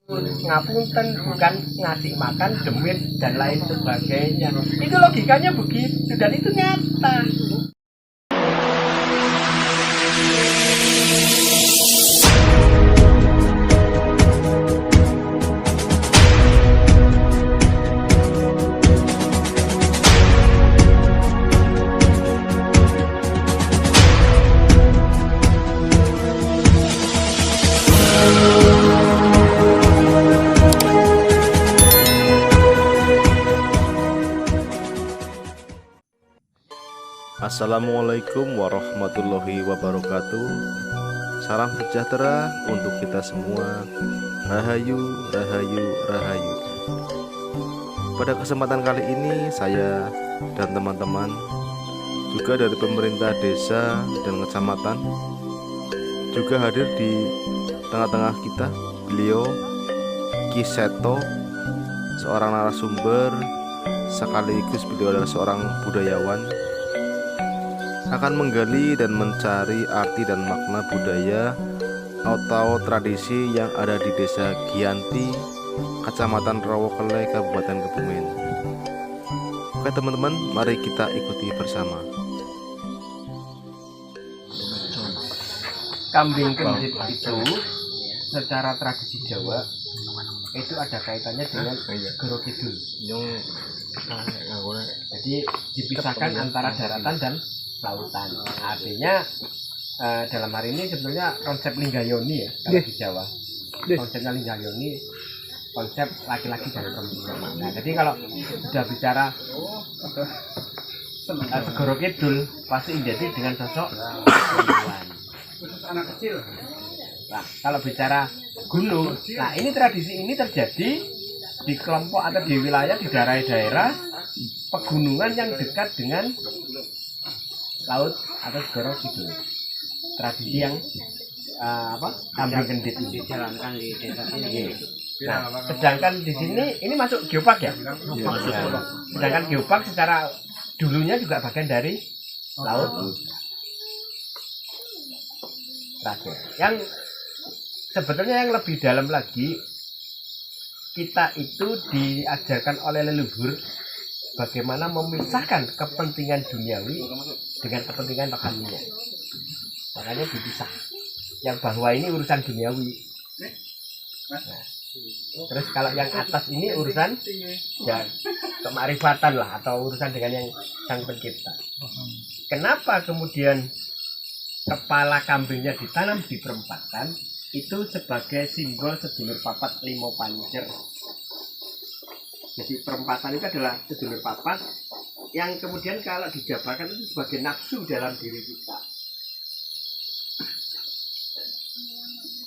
Ngapunten bukan ngasih makan, demit dan lain sebagainya. Itu logikanya begitu dan itu nyata. Assalamualaikum warahmatullahi wabarakatuh. Salam sejahtera untuk kita semua. Rahayu, rahayu, rahayu. Pada kesempatan kali ini saya dan teman-teman juga dari pemerintah desa dan kecamatan juga hadir di tengah-tengah kita. Beliau Ki Seto, seorang narasumber sekaligus beliau adalah seorang budayawan, akan menggali dan mencari arti dan makna budaya atau tradisi yang ada di Desa Giyanti, Kecamatan Rawokele, Kabupaten Kebumen. Oke teman-teman, mari kita ikuti bersama. Kambing kendit itu secara tradisi Jawa itu ada kaitannya dengan Goro Kidul. Jadi dipisahkan antara daratan dan lautan. Artinya dalam hari ini sebetulnya konsep Linggayoni ya kalau di Jawa. Konsepnya Linggayoni, konsep laki-laki dan perempuan. Nah, jadi kalau sudah bicara Goro Kidul pasti identik dengan sosok perempuan. Anak kecil. Nah, kalau bicara gunung, nah ini tradisi ini terjadi di kelompok atau di wilayah di daerah-daerah pegunungan yang dekat dengan laut atau Goro Kidul. Tradisi yang kambing kendit ini dijalankan di desa ini. Nah, sedangkan di sini ini masuk geopark ya? Nah, sedangkan geopark secara dulunya juga bagian dari laut. Yang sebetulnya yang lebih dalam lagi, kita itu diajarkan oleh leluhur bagaimana memisahkan kepentingan duniawi dengan kepentingan rohaninya. Makanya dipisah. Yang bahwa ini urusan duniawi. Nah, terus kalau yang atas ini urusan ya kemakrifatan lah, atau urusan dengan yang Sang Pencipta. Kenapa kemudian kepala kambingnya ditanam di perempatan? Itu sebagai simbol sedulur papat limo pancer. Jadi perempatan itu adalah sedulur papat yang kemudian kalau dijabarkan itu sebagai nafsu dalam diri kita.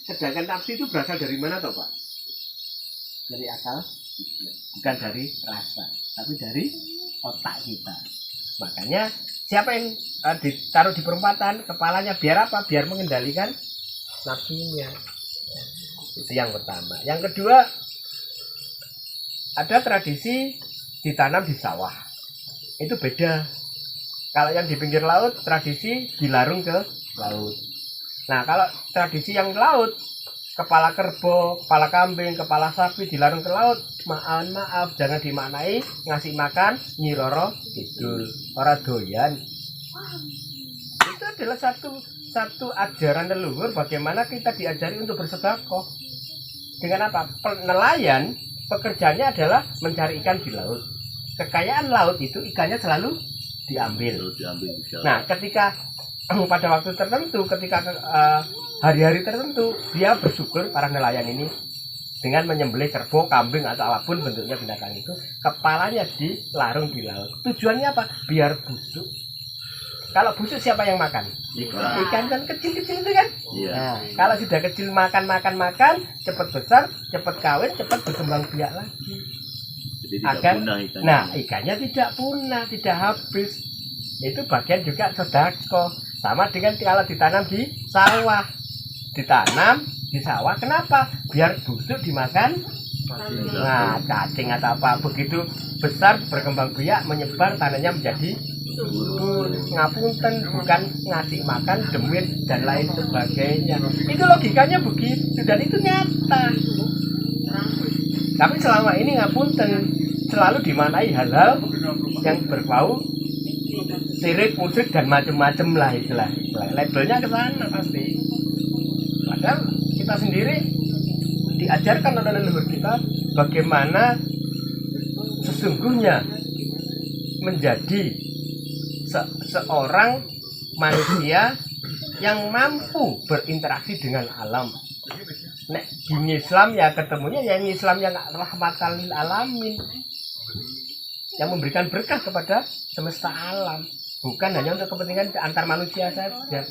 Sedangkan nafsu itu berasal dari mana toh Pak? Dari akal? Bukan dari rasa, tapi dari otak kita. Makanya siapa yang ditaruh di perempatan, kepalanya biar apa? Biar mengendalikan nafsunya. Itu yang pertama. Yang kedua, ada tradisi ditanam di sawah. Itu beda. Kalau yang di pinggir laut, tradisi dilarung ke laut. Nah, kalau tradisi yang laut, kepala kerbau, kepala kambing, kepala sapi dilarung ke laut, maaf, jangan dimaknai ngasih makan Nyi Roro Kidul, ora doyan. Itu adalah satu ajaran leluhur bagaimana kita diajari untuk bersedekah. Dengan apa? Nelayan pekerjaannya adalah mencari ikan di laut. Kekayaan laut itu ikannya selalu diambil. Nah, ketika pada waktu tertentu, ketika hari-hari tertentu, dia bersyukur para nelayan ini dengan menyembelih kerbau, kambing atau apapun bentuknya binatang itu, kepalanya dilarung di laut. Tujuannya apa? Biar busuk. Kalau busuk siapa yang makan? Ikan kan kecil-kecil itu kan? Iya. Nah, kalau sudah kecil makan, cepat besar, cepat kawin, cepat berkembang biak lagi. Jadi tidak punah ikannya. Nah, ikannya tidak punah, tidak habis. Itu bagian juga sedekah. Sama dengan kalau ditanam di sawah. Ditanam di sawah, kenapa? Biar busuk dimakan. Nah, cacing atau apa, begitu besar berkembang biak, menyebar, tanahnya menjadi subur. Ngapunten bukan ngasih makan, demit dan lain sebagainya. Itu logikanya begitu dan itu nyata. Tapi selama ini ngapunten selalu dimanai hal-hal yang berbau sirik, musyrik dan macam-macam lah itulah. Labelnya ke sana pasti. Padahal kita sendiri diajarkan oleh leluhur kita bagaimana sesungguhnya menjadi seorang manusia yang mampu berinteraksi dengan alam. Nek di Islam ya ketemunya yang Islam yang rahmatan lil alamin, yang memberikan berkah kepada semesta alam, bukan hanya untuk kepentingan antar manusia saja.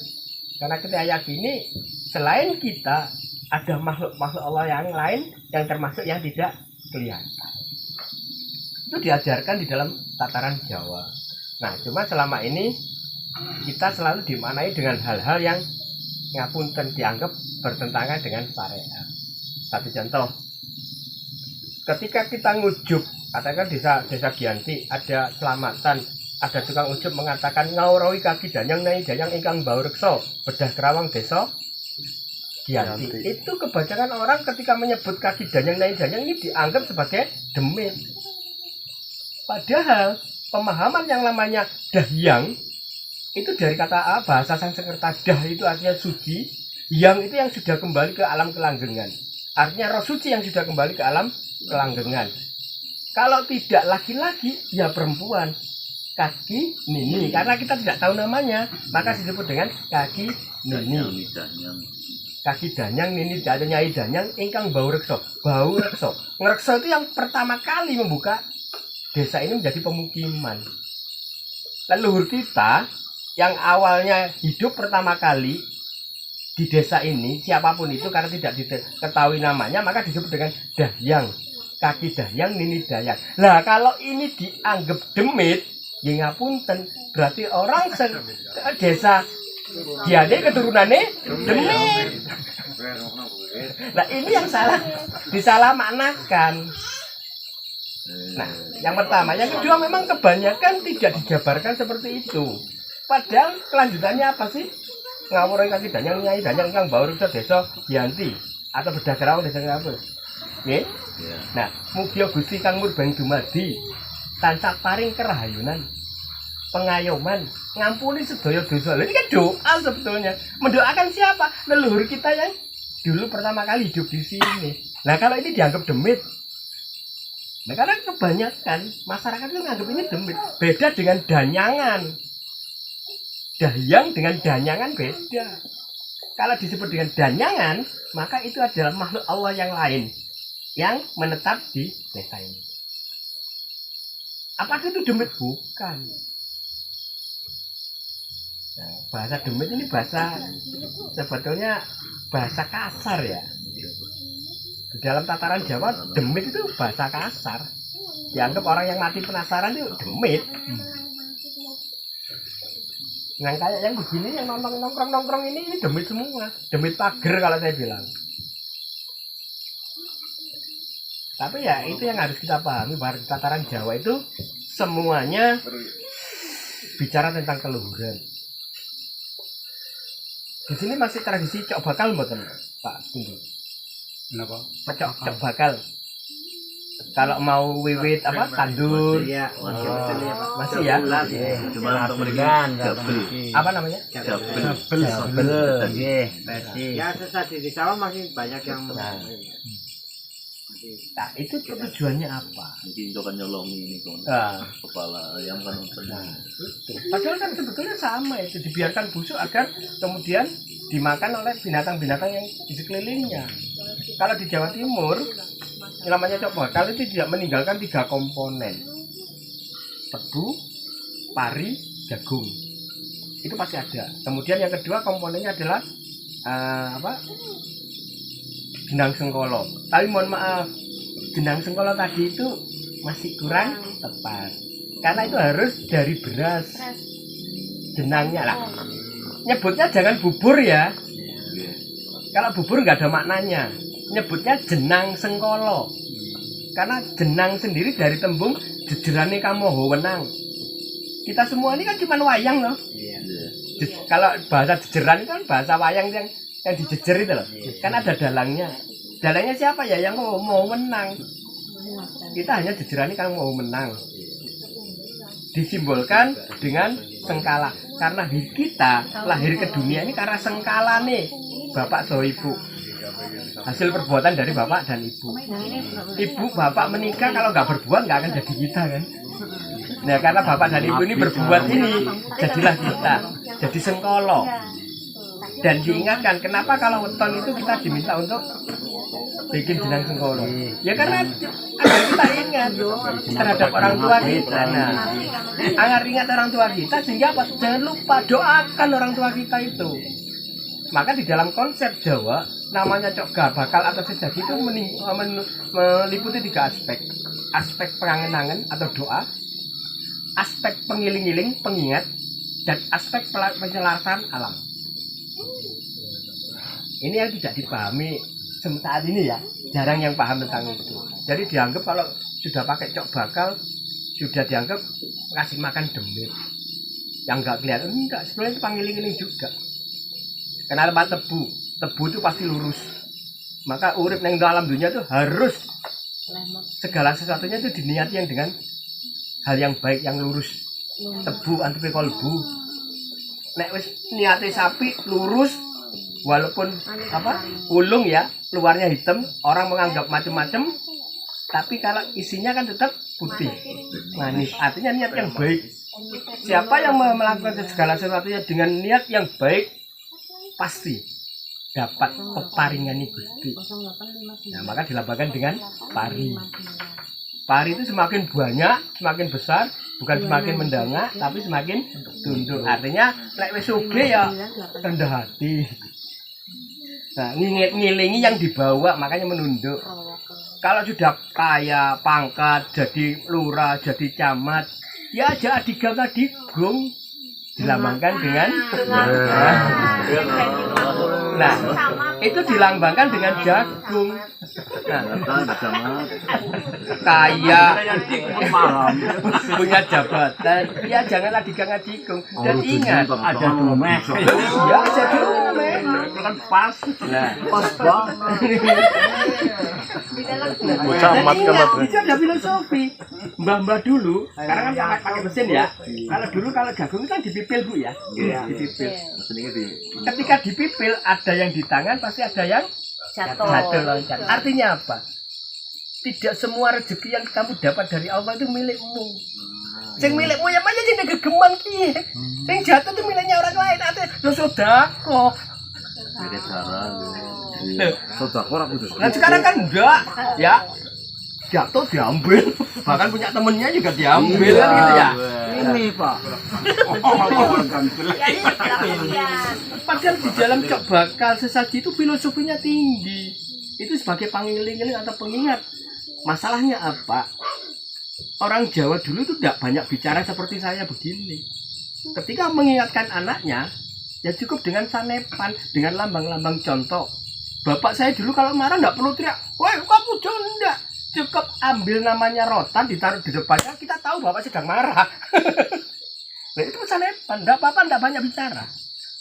Karena kita yakini selain kita ada makhluk-makhluk Allah yang lain yang termasuk yang tidak kelihatan. Itu diajarkan di dalam tataran Jawa. Nah, cuma selama ini kita selalu dimaknai dengan hal-hal yang ngapunten dianggap bertentangan dengan syariat. Satu contoh, ketika kita ngujub, katakan desa Giyanti ada selamatan, ada tukang ujub mengatakan ngawrawi kaki danyang nai danyang ingkang bau reksa bedah kerawang desa Giyanti. Itu kebanyakan orang ketika menyebut kaki danyang nai danyang ini dianggap sebagai demit. Padahal pemahaman yang namanya dahyang itu dari kata bahasa Sanskerta. Dah itu artinya suci, yang itu yang sudah kembali ke alam kelanggengan. Artinya roh suci yang sudah kembali ke alam kelanggengan. Kalau tidak laki-laki, ya perempuan. Kaki nini, karena kita tidak tahu namanya, maka disebut dengan kaki nini. Kaki danyang nini nyai danyang ingkang bau rekso. Bau rekso. Ngerekso itu yang pertama kali membuka desa ini menjadi pemukiman. Leluhur kita yang awalnya hidup pertama kali di desa ini, siapapun itu karena tidak diketahui namanya, maka disebut dengan dahyang. Kaki dahyang nini dahyang. Nah, kalau ini dianggap demit, ya ngapunten, berarti orang desa dia keturunannya demit. Nah, ini yang disalah maknakan. Nah, yang pertama, yang kedua memang kebanyakan tidak dijabarkan seperti itu. Padahal kelanjutannya apa sih? Ngawurai kaki danyang nyai danyang kang bau reksa desa Giyanti atau bedah kerawang desa apa? Nggih? Nah, mugi Gusti Kang Murbeng dumadi tansah paring kerahayunan, pengayoman, ngampuni sedaya dosa. Ini kan doa sebetulnya. Mendoakan siapa? Leluhur kita yang dulu pertama kali hidup di sini. Nah, kalau ini dianggap demit. Nah, karena kebanyakan masyarakat itu menganggap ini demit. Beda dengan danyangan. Dahyang dengan danyangan beda. Kalau disebut dengan danyangan, maka itu adalah makhluk Allah yang lain yang menetap di desa ini. Apakah itu demit? Bukan. Nah, bahasa demit ini bahasa sebetulnya bahasa kasar ya. Di dalam tataran Jawa, demit itu bahasa kasar. Dianggap orang yang mati penasaran itu demit. Nah, kayak yang begini, yang nongkrong ini demit semua. Demit pager kalau saya bilang. Tapi ya itu yang harus kita pahami, bahwa di tataran Jawa itu semuanya bicara tentang keluhuran. Di sini masih tradisi cok bakal mboten, Pak Tunggu. Kenapa? Cok bakal. Kalau mau wiwit apa tandur, masih ya. Cuma untuk mereka jabel. Apa namanya? Jabel. Ya sesaji di sawah masih banyak yang Nah, itu tujuannya apa? Mungkin itu kan nyolongi ini kan. Kepala ayam kan Padahal kan sebetulnya sama itu, dibiarkan busuk agar kemudian dimakan oleh binatang-binatang yang di sekelilingnya. Kalau di Jawa Timur, namanya cok bakal itu tidak meninggalkan 3 komponen. Tebu, pari, jagung. Itu pasti ada. Kemudian yang kedua komponennya adalah jenang sengkolo. Tapi mohon maaf, jenang sengkolo tadi itu masih kurang tepat. Karena itu harus dari beras. Jenangnya lah. Nyebutnya jangan bubur ya. Kalau bubur nggak ada maknanya. Nyebutnya jenang sengkolo. Karena jenang sendiri dari tembung jejerane kamoho wenang. Kita semua ini kan cuma wayang loh. Kalau bahasa jejeran itu kan bahasa wayang yang dijejer itu loh. Kan ada dalangnya. Dalangnya siapa ya? Yang mau menang. Kita hanya dijerani kalau mau menang. Disimbolkan dengan sengkala. Karena kita lahir ke dunia ini karena sengkala nih, bapak so ibu. Hasil perbuatan dari bapak dan ibu. Ibu bapak menikah kalau nggak berbuat nggak akan jadi kita kan. Nah karena bapak dan ibu ini berbuat ini, jadilah kita. Jadi sengkolo. Dan diingatkan kenapa kalau weton itu kita diminta untuk bikin jenang sengkolo. Ya karena agar kita ingat terhadap orang tua kita. Nah, agar ingat orang tua kita sehingga apa? Jangan lupa doakan orang tua kita itu. Maka di dalam konsep Jawa namanya cok bakal atau sejati itu meliputi 3 aspek. Aspek pengangen-angen atau doa, aspek pengiling-iling, pengingat, dan aspek penyelarasan alam. Ini yang tidak dipahami saat ini ya, jarang yang paham tentang itu. Jadi dianggap kalau sudah pakai cok bakal sudah dianggap kasih makan demit. Yang enggak kelihatan enggak, sebenarnya itu pangiling-iling juga. Karena tempat tebu itu pasti lurus. Maka urip yang dalam dunia itu harus segala sesuatunya itu diniati yang dengan hal yang baik, yang lurus. Tebu antipe kolbu. Nek wis niate sapi lurus, walaupun ulung ya, luarnya hitam, orang menganggap macam-macam, tapi kalau isinya kan tetap putih, manis. Artinya niat yang baik. Siapa yang melakukan segala sesuatunya dengan niat yang baik, pasti dapat peparingan Gusti. Nah, maka dilambangkan dengan pari. Pari itu semakin banyak, semakin besar, bukan semakin mendangak, tapi semakin tunduk. Artinya, lek wis sugih ya rendah hati. Nah, ngilingi yang dibawa, makanya menunduk. Kalau sudah kaya, pangkat, jadi lurah, jadi camat, ya aja adigang-adigung. Dilambangkan dengan nah itu dilambangkan dengan jagung. Nah, kaya punya jabatan ya jangan adigang-adigung dan ingat ada domes ya ada domes kan pas nah pas banget camat kan itu ada filosofi mbah-mbah dulu sekarang kan pakai mesin ya. Kalau dulu kalau jagung kan dipipil Bu ya. Dipipil. Ketika dipipil ada yang di tangan pasti ada yang jatuh loncat. Artinya apa? Tidak semua rezeki yang kamu dapat dari Allah itu milikmu. Yang milikmu ya aja jadi gegeman ki. Yang jatuh itu miliknya orang lain. Artinya lo sodako. Sodako orang kudus. Nah sekarang kan enggak ya. Jatuh diambil, bahkan punya temennya juga diambil kan gitu ya. Ini Pak. Padahal di dalam cok bakal sesaji itu filosofinya tinggi. Itu sebagai pangiling-iling atau pengingat. Masalahnya apa? Orang Jawa dulu itu tidak banyak bicara seperti saya begini. Ketika mengingatkan anaknya, ya cukup dengan sanepan, dengan lambang-lambang contoh. Bapak saya dulu kalau marah tidak perlu teriak, woi kamu jangan enggak. Cukup ambil namanya rotan ditaruh di depannya, kita tahu bapak sedang marah. Nah itu sanepan, enggak apa-apa, enggak banyak bicara.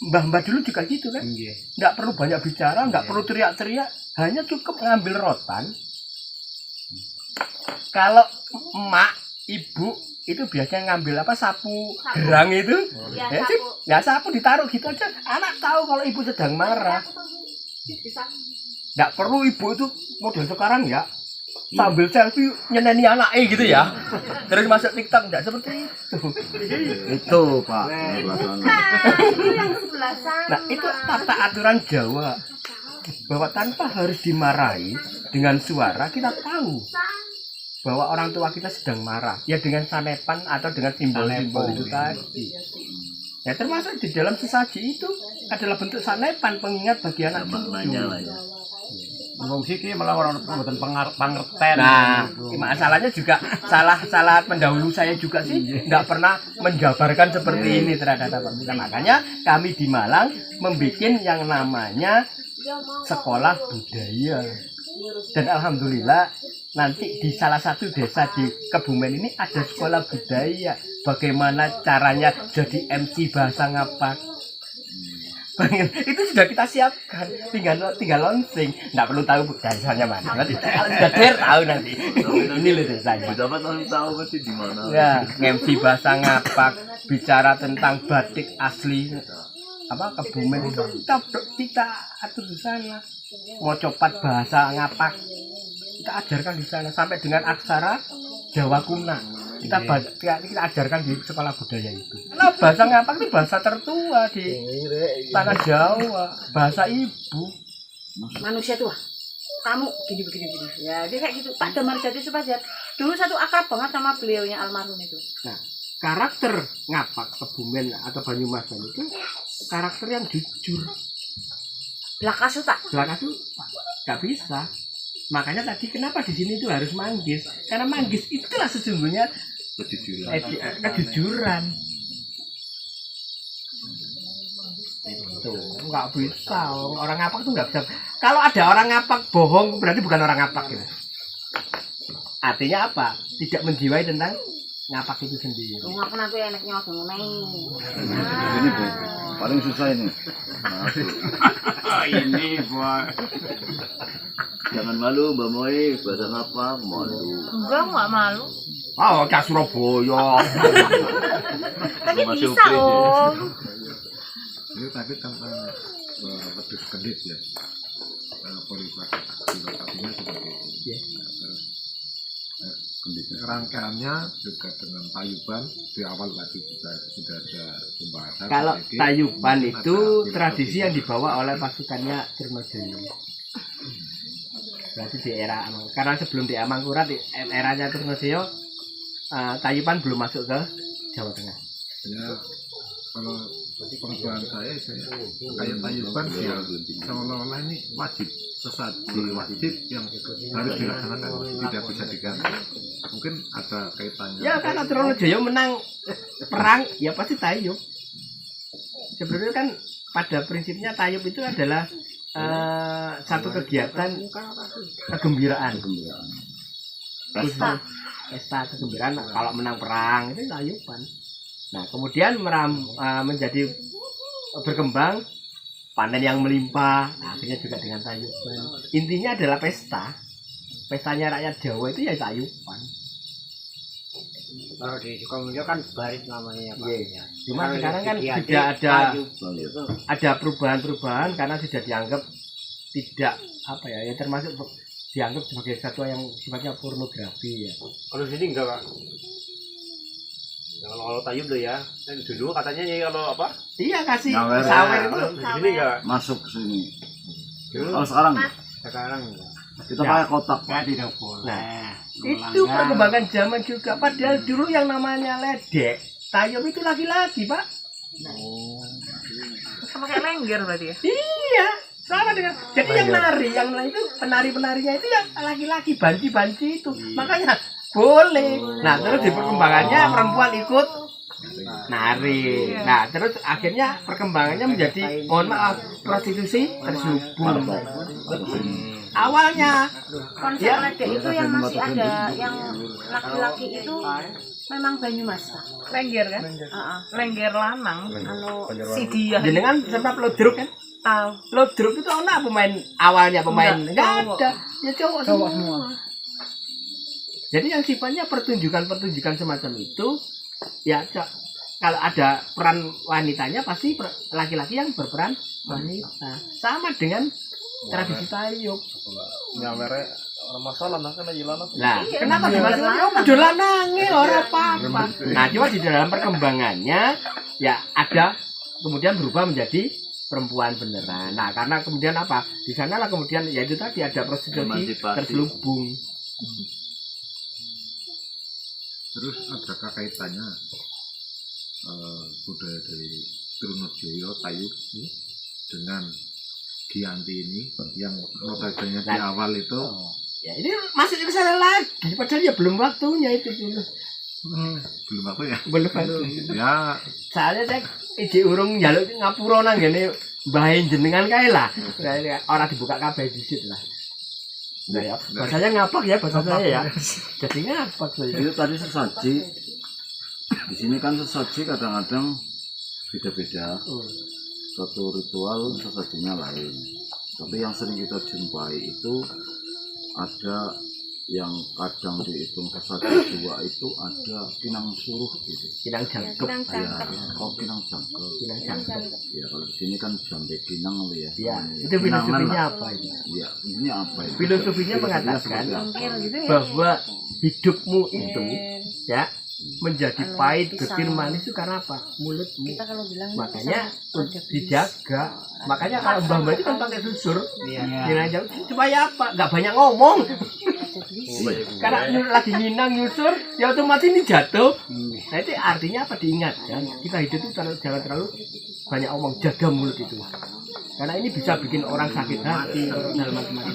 Mbah-mbah dulu juga gitu kan, enggak perlu banyak bicara, enggak perlu teriak-teriak, hanya cukup ngambil rotan. Kalau emak, ibu itu biasanya ngambil apa sapu gerang itu, ya sapu ditaruh gitu aja. Anak tahu kalau ibu sedang marah. Enggak perlu ibu itu model sekarang ya. Sambil selfie nyeneni anaknya gitu ya. Terus masuk TikTok enggak seperti itu. Itu Pak. Nah, itu tata aturan Jawa. Bahwa tanpa harus dimarahi dengan suara kita tahu bahwa orang tua kita sedang marah. Ya dengan sanepan atau dengan simbol-simbol itu tadi. Ya termasuk di dalam sesaji itu adalah bentuk sanepan pengingat bagi anak cucu. Wong siki malah orang mboten pangerten. Nah, masalahnya juga salah pendahulu saya juga sih enggak pernah menjabarkan seperti ini terhadap Bapak kita. Makanya kami di Malang membuat yang namanya sekolah budaya. Dan alhamdulillah nanti di salah satu desa di Kebumen ini ada sekolah budaya. Bagaimana caranya jadi MC bahasa ngapak. Itu sudah kita siapkan, tinggal launching, nggak perlu tahu dasarnya mana, nanti kalau sudah tahu nanti. ini loh saya. Dapat langsung tahu mesti di mana. Ya, MC bahasa ngapak, bicara tentang batik asli apa Kebumen itu kita atur di sana. Mau copat bahasa ngapak kita ajarkan di sana sampai dengan aksara Jawa kuna. Kita ajarkan di sekolah budaya itu. Nah, bahasa ngapak itu bahasa tertua di tanah Jawa, bahasa ibu. Manusia tua. Kamu gini ya dia kayak gitu. Pak Damar Jati Supajar dulu satu akrab banget sama beliaunya almarhum itu. Nah, karakter ngapak Kebumen atau Banyumasan itu karakter yang jujur. Blakasuta. Nggak bisa. Makanya tadi kenapa di sini itu harus manggis? Karena manggis itulah sesungguhnya kejujuran. Itu nggak bisa. Orang ngapak tuh nggak bisa. Kalau ada orang ngapak bohong berarti bukan orang ngapak gitu. Artinya apa? Tidak menjiwai tentang ngapak itu sendiri. Ngapak nanti enaknya langsung Ini Bu, paling susah ini. Ini Boy. Jangan malu Mbak Moi, bahasa ngapak malu. Enggak malu. Oh, kayak Surabaya. Tapi bisa om. Ini tadi tentang wedhus kedit ya. Poligrafasinya seperti itu. Rangkaiannya juga dengan tayuban di awal tadi sudah ada pembahasan. Kalau sedikit. tayuban itu Ada tradisi yang filosofi. dibawa oleh pasukannya Trunojoyo. Berarti di era karena sebelum di Amangkurat di eranya Trunojoyo tayuban belum masuk ke Jawa Tengah. Ya, kalau pengetahuan saya kayak tayuban dia seolah-olah ini wajib sesaji wajib yang harus dilaksanakan, tidak bisa diganti. Mungkin ada kaitannya. Ya karena Trunojoyo menang perang ya pasti tayub. Sebenarnya kan pada prinsipnya tayub itu adalah satu kegiatan kegembiraan. Pesta kegembiraan kalau menang perang itu tayuban. Nah kemudian menjadi berkembang panen yang melimpah, nah, akhirnya juga dengan tayuban. Intinya adalah pesta. Pestanya rakyat Jawa itu ya tayuban. Kalau di Sukamulya kan baris namanya Pak. Iya. Cuma Kalau sekarang kan di sudah Tayuban itu ada perubahan-perubahan karena sudah dianggap tidak apa ya termasuk dianggap sebagai satu yang sifatnya pornografi ya. Kalau di sini enggak Pak. Kalau tayub loh ya. Dan dulu katanya ya kalau apa? Iya kasih Sawer. sawer itu. Di sini enggak. Masuk ke sini. Kalau sekarang sekarang enggak. kita pakai kotak. Tidak boleh. Nah, itu perkembangan zaman juga. Padahal dulu yang namanya ledek, tayub itu laki-laki, Pak. Sama kayak lengger berarti ya. Iya, sama dengan. Jadi yang nari itu penari-penarinya itu yang laki-laki, banci-banci itu. Makanya boleh. Nah, terus di perkembangannya perempuan ikut nari. Nah, terus akhirnya perkembangannya menjadi mohon maaf prostitusi terselubung. Awalnya Konsep Ya. ledek itu yang masih ada yang laki-laki itu memang Banyumas. Lengger kan? Lengger lanang. Anu Si dia jenengan sempat lodruk kan? tahu. Lodruk itu anak pemain awalnya pemain Enggak, enggak cowok. ada. Ya cowok semua. Jadi yang sifatnya pertunjukan-pertunjukan semacam itu ya kalau ada peran wanitanya pasti laki-laki yang berperan wanita. Sama dengan tradisi tayub. Nyamere orang masalah nah kan jilana. Nah, kenapa dimasukkan? Oh, dolan nange ora apa-apa. Nah, cuma di dalam perkembangannya ya ada kemudian berubah menjadi perempuan beneran. Nah, karena kemudian apa? Di sanalah kemudian ya itu tadi ada prostitusi Emansipasi. terselubung. Terus adakah kaitannya budaya dari Trunojoyo Tayub dengan Giyanti ini yang notabene di Nah. awal itu Ya, ini masuk ke sana lagi padahal ya belum waktunya itu dulu. belum apa ya? Belum waktu. Ya Soalnya saya iji urung njaluk ngapura nang ngene mbahe jenengan kae lah. Ora dibuka kabeh dhisik lah. Nah, ya, bahasanya ngapak ya bahasa saya ya. Jadi ngapak saya. Itu tadi sesaji. Di sini kan sesaji kadang-kadang beda-beda. Suatu ritual sesajinya lain. Tapi yang sering kita jumpai itu ada yang kadang dihitung sesaji dua itu ada kinang suruh gitu. Kinang jangkep. Ya, oh kinang jangkep. Kinang jangkep. Ya kalau di sini kan jambe kinang ya. Ya, itu filosofinya apa itu? Ya, ini apa itu? Filosofinya mengatakan gitu ya. bahwa hidupmu itu ya menjadi pahit, getir, manis itu karena apa? Mulutmu. Kita kalau bilang Makanya dijaga. Makanya kalau mbah-mbah itu kan pakai susur. Iya. Supaya apa? Nggak banyak ngomong. Karena lagi nginang nyusur, ya otomatis ini jatuh. Nah itu artinya apa? Diingatkan. Kita hidup itu jangan terlalu banyak omong, jaga mulut itu. Karena ini bisa bikin orang sakit hati, orang dalam macam-macam.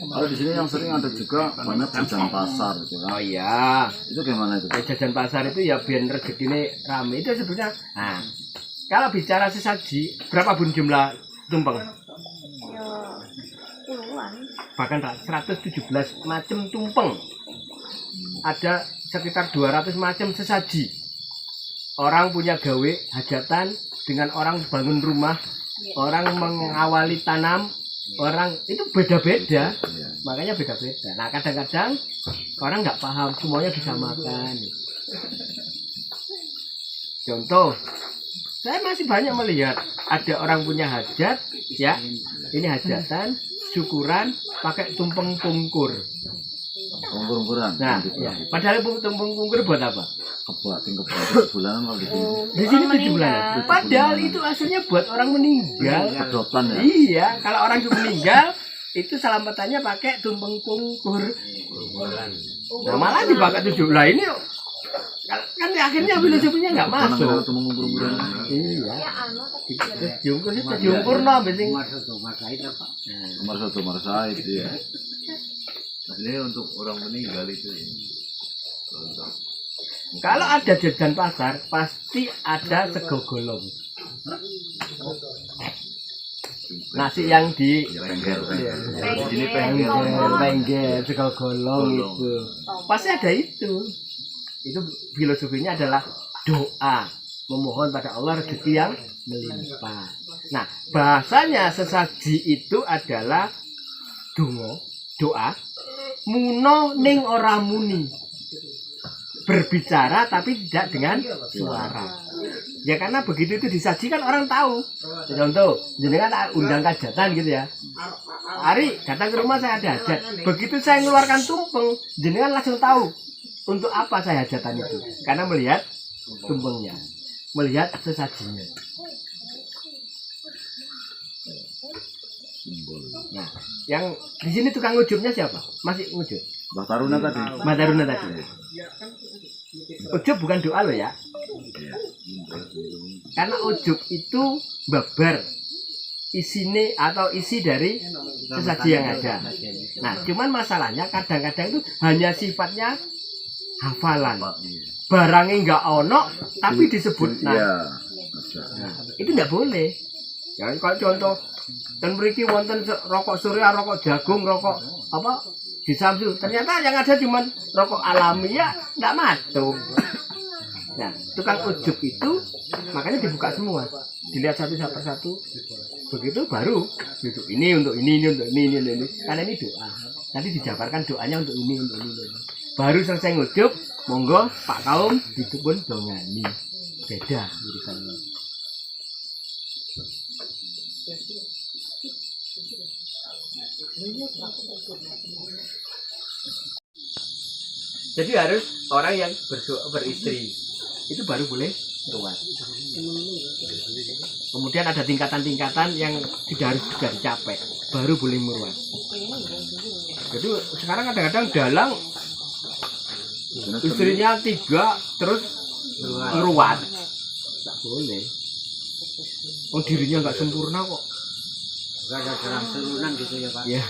Kalau di sini yang sering ada juga banyak jajan pasar gitu kan. Oh iya. Itu gimana itu? Jajan pasar itu ya biar rezekinya rame itu sebenarnya. Nah, kalau bicara sesaji, berapa bun jumlah tumpeng? ya puluhan. Bahkan 117 macam tumpeng. Ada sekitar 200 macam sesaji. Orang punya gawe hajatan dengan orang bangun rumah, orang mengawali tanam, orang itu beda-beda. Makanya beda-beda. Nah kadang-kadang orang nggak paham semuanya bisa makan. Contoh, saya masih banyak melihat ada orang punya hajat, ya ini hajatan, syukuran pakai tumpeng pungkur. Pungkur-pungkuran. Nah, ya. Padahal tumpeng pungkur buat apa? Kebuat bulanan kalau di sini. Di sini 7 bulan. Padahal itu aslinya buat orang meninggal. Sedotan ya. Iya, kalau orang itu meninggal itu selamatannya pakai tumpeng pungkur. Nah, malah dipakai 7 bulan ini kan akhirnya filosofinya nggak masuk. Iya. Diungkur sih, diungkur no, besing. Nomor satu Marsait ya. Ini untuk orang meninggal itu. Kalau ada jajan pasar, pasti ada sego golong. Nasi yang di Ini pengger, sego golong itu. Pasti ada itu. Itu filosofinya adalah doa, memohon pada Allah rezeki yang melimpah. Nah, bahasanya sesaji itu adalah donga, doa, muno ning ora muni. Berbicara tapi tidak dengan suara. Ya karena begitu itu disajikan orang tahu. Contoh, jenengan undang hajatan gitu ya. Ari datang ke rumah saya ada hajat. Begitu saya mengeluarkan tumpeng, jenengan langsung tahu untuk apa saya hajatan itu. Karena melihat tumpengnya, melihat sesajinya. Nah, yang di sini tukang ujubnya siapa? Masih ujub? Mbah Taruna tadi. Mbah Taruna tadi. Ujub bukan doa loh ya. Karena ujub itu babar isine atau isi dari sesaji yang ada. Nah, cuman masalahnya kadang-kadang itu hanya sifatnya hafalan. Barangnya nggak ono, tapi disebut. Nah, itu nggak boleh. Ya, kalau contoh dan beriki wonten rokok surya, rokok jagung, rokok apa di Samsu. Ternyata yang ada cuma rokok alami ya nggak masuk. Nah, tukang ujub itu makanya dibuka semua, dilihat satu persatu. Begitu baru gitu. Ini untuk ini untuk ini. Karena ini doa. Nanti dijabarkan doanya untuk ini untuk ini. Baru selesai ngujub, monggo Pak Kaum dipun dongani. Beda urusannya. Jadi harus orang yang beristri itu baru boleh ruwat. Kemudian ada tingkatan-tingkatan yang tidak harus sudah dicapai, baru boleh meruat. Jadi sekarang kadang-kadang dalang istrinya 3 terus meruat, tidak boleh. Oh dirinya nggak sempurna kok. Gak ada dalam turunan gitu ya Pak. Ya.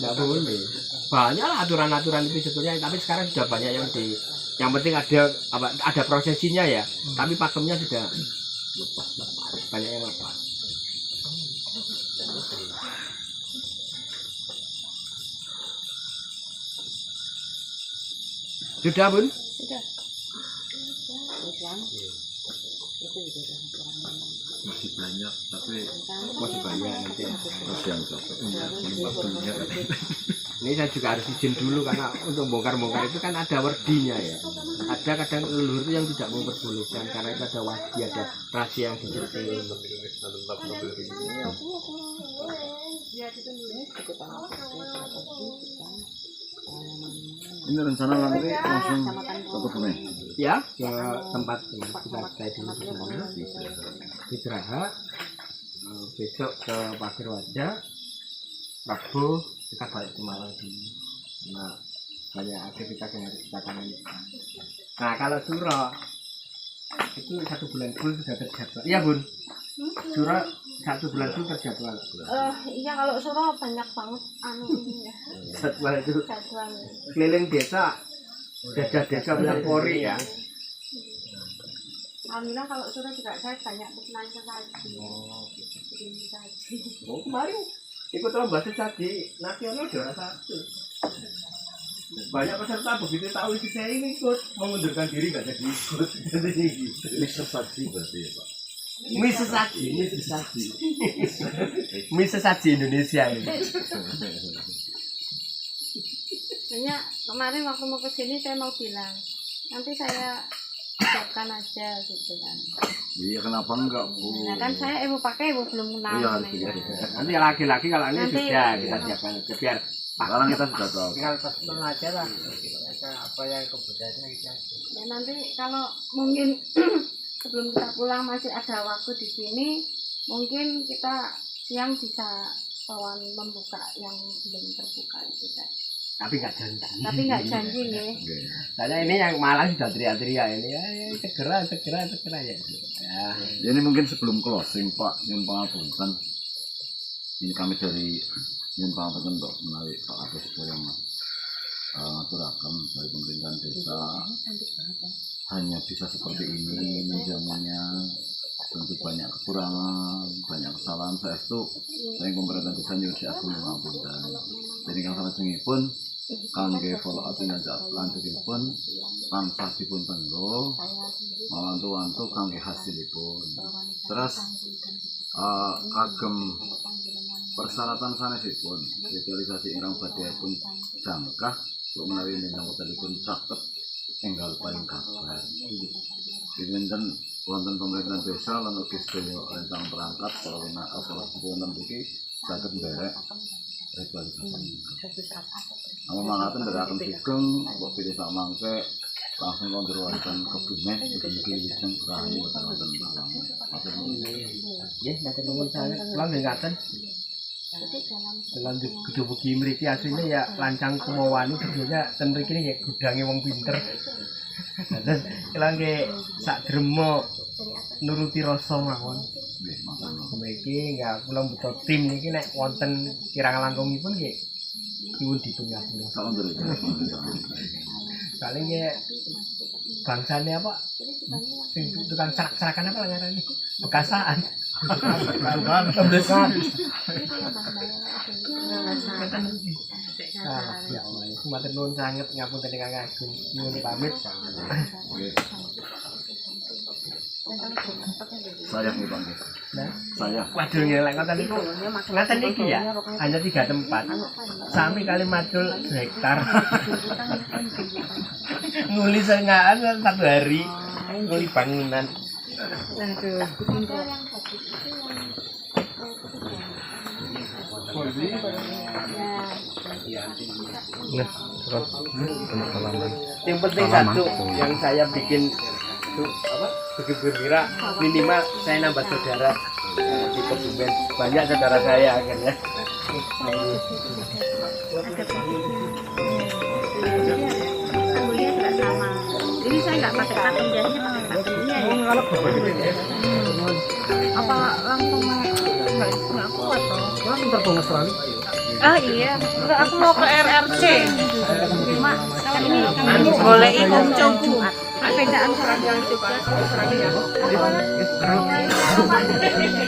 Nggak boleh. Banyak aturan-aturan itu sebetulnya, tapi sekarang sudah banyak yang penting ada prosesinya ya. Tapi pakemnya sudah lepas. Banyak yang lepas. Sudah Bun? Sudah. Masih banyak, tapi Masih banyak nanti. Terus yang cocok. Ini saya juga harus izin dulu karena untuk bongkar-bongkar itu kan ada werdinya ya. Ada kadang leluhur itu yang tidak memperbolehkan karena itu ada wajib, ada rahasia yang detail. Ini rencana nanti langsung ke kebun. Ya, ke tempat ini kita stay dulu di sana. Di Geraha. Besok ke Pasir Wajah. Rabu kita balik ke Malang dulu. Nah, banyak aktivitas yang harus kita tangani. Nah, kalau Suro itu 1 bulan full sudah terjadwal. Iya, Bun. Suro 1 bulan full terjadwal. Iya kalau Suro banyak banget ini ya. Jadwal itu Jadwal. keliling desa, desa bilang Polri ya. Alhamdulillah kalau Suro juga saya banyak pesanan sesaji. Bikin sesaji. Oh, kemarin ikut lomba sesaji nasional juara 1. Banyak peserta begitu tahu isi saya ini ikut mengundurkan diri nggak jadi ikut. Mix sesaji berarti ya Pak. Mie sesaji Indonesia ini. Sebenarnya kemarin waktu mau kesini saya mau bilang nanti saya siapkan aja gitu kan. Iya kenapa enggak Bu? Nah kan saya ibu pakai ibu belum kenal. Iya, namanya. iya. Nanti laki-laki kalau ini Nanti- sudah kita siapkan aja biar Sekarang kita sudah tahu. Tinggal pesen aja lah. Apa yang kebutuhannya kita. Dan nanti kalau mungkin sebelum kita pulang masih ada waktu di sini, mungkin kita siang bisa kawan membuka yang belum terbuka itu kan. tapi nggak janji. Tapi nggak janji nih. Soalnya ini yang malah sudah teriak-teriak ini ya segera ya. Ya. Ini mungkin sebelum closing Pak, yang pangapunten. Ini kami dari yang pangapunten Pak menawi Pak Agus yang ngaturaken dari pemerintahan desa hanya bisa seperti ini menjaminnya. Tentu banyak kekurangan, banyak kesalahan. Saya itu saya pemerintah desa nyuci aku mengapunten. Jadi kalau salah pun kangge follow up lanjutipun tansah dipun tenggo mawantu-wantu kangge hasilipun. Terus kagem persyaratan sanesipun visualisasi ingkang badhe pun jangkah kok menawi ingkang botenipun caket enggal paling kabar. Dinten wonten pemerintahan desa lan ugi sedaya rencang perangkat para sepuhan iki saged nderek revitalisasi. Nama mangaten nderaken sugeng mbok pilih sak mangke langsung kondur wonten kebune iki wijeng rahayu wonten alam. Matur nuwun. Nggih, matur nuwun sanget. Kula ngaten. Lanjut kudu mugi mriki asline ya lancang kemawani sebenarnya ten mriki ya gudange wong pinter. Terus kula nggih sak dremo nuruti rasa mawon. Nggih, matur nuwun. Mriki nggak kula mbuka tim niki nek wonten kirang langkungipun nggih nyuwun dipun ngapura. Salam dulu. Paling ya bangsane apa? Sing tukang serak-serakan apa ngarane? Bekasaan. Pembesan. Ya Allah, matur nuwun sanget ngapunten ingkang agung. Nyuwun pamit. Nggih. Saya nih Pak. Nah, Saya. waduh ngelek ngoten niku. Ngaten iki ya, hanya 3 tempat. Sami kali macul hektar. Nguli sengaan 1 hari. Nguli bangunan. Aduh. Nah, yang penting satu yang saya bikin itu apa? Begitu gembira minimal saya nambah saudara di Kebumen. Banyak saudara saya akhirnya. Tanggulnya juga sama. Jadi saya nggak pakai pakem jasnya, pakai pakemnya ya. Apa langsung nggak kuat toh? Ah iya, enggak aku mau ke RRC. Cuma kan ini boleh ikut coba. Bedaan seragam Jogja sama seragam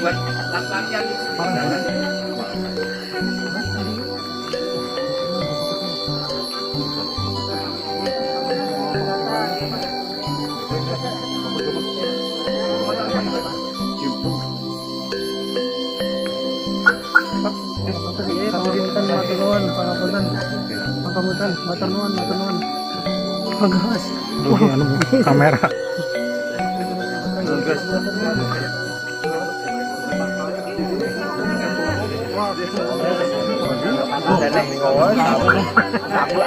Buat latihan. Pangapunten, matur nuwun, pangapunten. Motor nuwun. Kamera.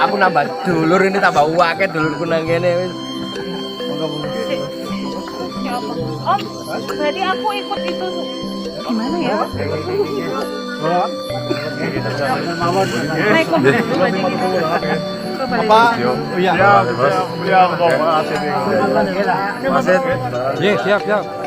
Aku nambah dulur ini tambah uake dulurku nang kene wis. Om, berarti aku ikut itu gimana ya? Naik Apa? Iya, beliau mau bahas ini. Siap.